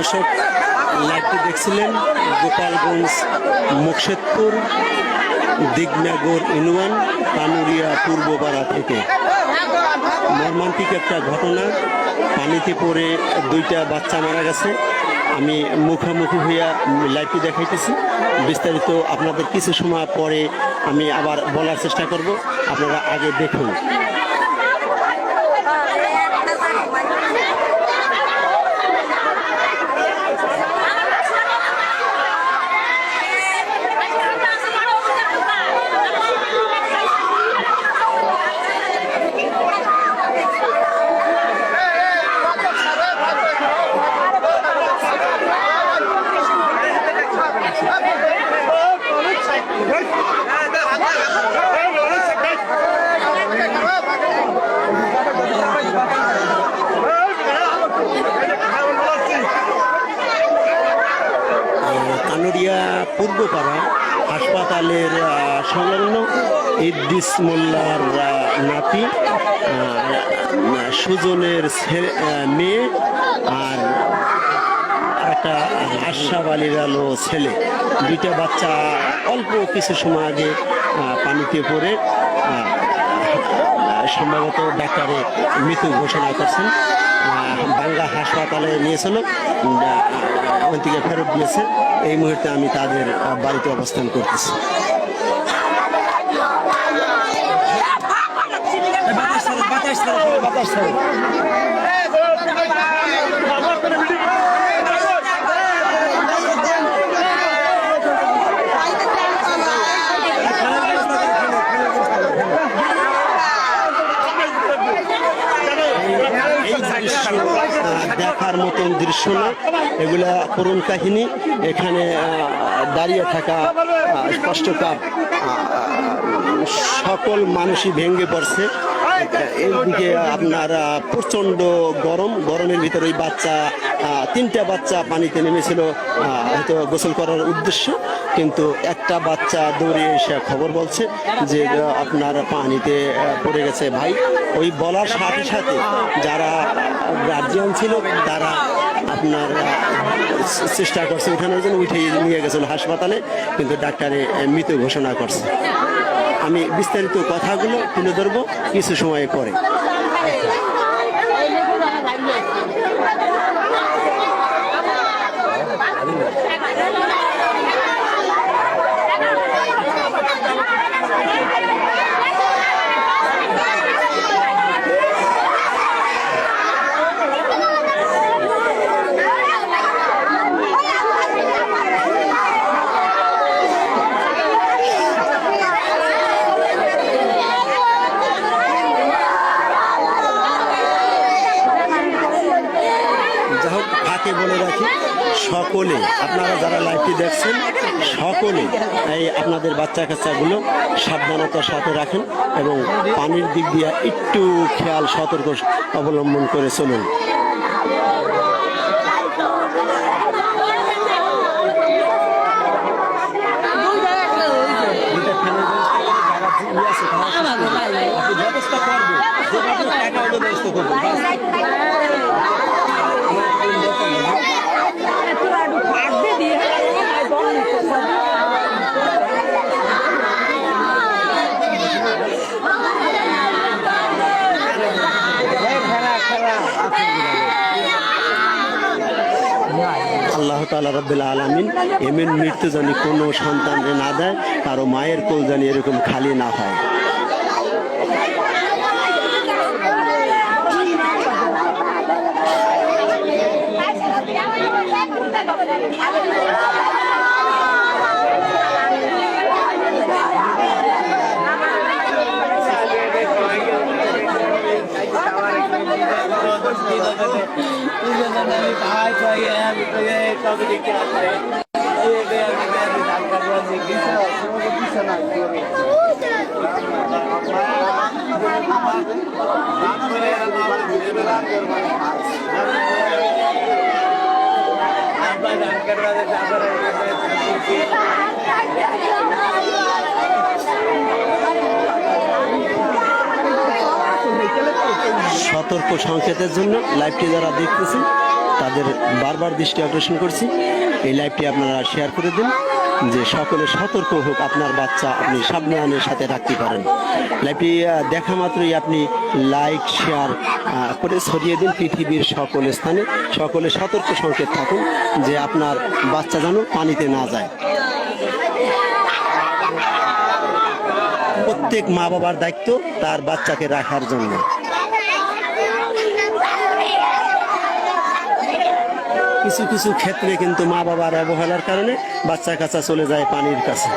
দর্শক, লাইভটি দেখছিলেন গোপালগঞ্জ মুকশেদপুর দিগনাগর ইউনিয়ন কানুরিয়া পূর্বপাড়া থেকে। মর্মান্তিক একটা ঘটনা, পানিতে পড়ে দুইটা বাচ্চা মারা গেছে। আমি মুখোমুখি হইয়া লাইভটি দেখাইতেছি, বিস্তারিত আপনাদের কিছু সময় পরে আমি আবার বলার চেষ্টা করব, আপনারা আগে দেখুন। কানুরিয়া পূর্বপাড়া হাসপাতালের সংলগ্ন ইদ্রিস মোল্লার নাতি, সুজনের মেয়ে আর একটা আশরাফ আলীর আলো ছেলে, দুইটা বাচ্চা অল্প কিছু সময় আগে পানিতে পড়ে সম্ভবত ডাক্তারে মৃত্যু ঘোষণা করছেন। বাংলা হাসপাতালে নিয়েছিল, ওখান থেকে ফেরত দিয়েছে। এই মুহূর্তে আমি তাদের বাড়িতে অবস্থান করতেছি। দেখার মতন দৃশ্য না, এগুলা করুণ কাহিনী। এখানে দাঁড়িয়ে থাকা কষ্টকর, সকল মানুষই ভেঙে পড়ছে। এদিকে আপনার প্রচণ্ড গরমের ভিতরে ওই বাচ্চা, তিনটা বাচ্চা পানিতে নেমেছিল হয়তো গোসল করার উদ্দেশ্য, কিন্তু একটা বাচ্চা দৌড়ে এসে খবর বলছে যে আপনার পানিতে পড়ে গেছে ভাই। ওই বলার সাথে সাথে যারা গার্জিয়ান ছিল তারা আপনার চেষ্টা করছে ওখানে যেন উঠে নিয়ে গেছিল হাসপাতালে, কিন্তু ডাক্তারে মৃত ঘোষণা করছে। আমি বিস্তারিত কথাগুলো তুলে ধরবো কিছু সময় পরে। বলে রাখি, সকলে আপনারা যারা লাইভটি দেখছেন সকলে এই আপনাদের বাচ্চা কাচ্চাগুলো সাবধানতার সাথে রাখেন এবং পানির দিক দিয়ে একটু খেয়াল সতর্ক অবলম্বন করে চলুন। ব্যবস্থা করবো আল্লাহ তাআলা রাব্বুল আলামিন এমন মৃত্যু জানি কোনো সন্তানকে না দেয়, কারো মায়ের কোল জানি এরকম খালি না হয়। সতর্ক সংকেতের জন্য লাইভটি যারা দেখতেছেন তাদের বারবার দৃষ্টি আকর্ষণ করছি এই লাইভটি আপনারা শেয়ার করে দিন, যে সকলে সতর্ক হোক, আপনার বাচ্চা আপনি সাবধানের সাথে রাখতে পারেন। লাইভটি দেখা মাত্রই আপনি লাইক শেয়ার করে ছড়িয়ে দিন পৃথিবীর সকল স্থানে। সকলে সতর্ক সংকেত থাকুন যে আপনার বাচ্চা যেন পানিতে না যায়। প্রত্যেক মা বাবার দায়িত্ব তার বাচ্চাকে রাখার জন্য। কিছু কিছু ক্ষেত্রে কিন্তু মা বাবার অবহেলার কারণে বাচ্চা কাচ্চা চলে যায় পানির কাছে।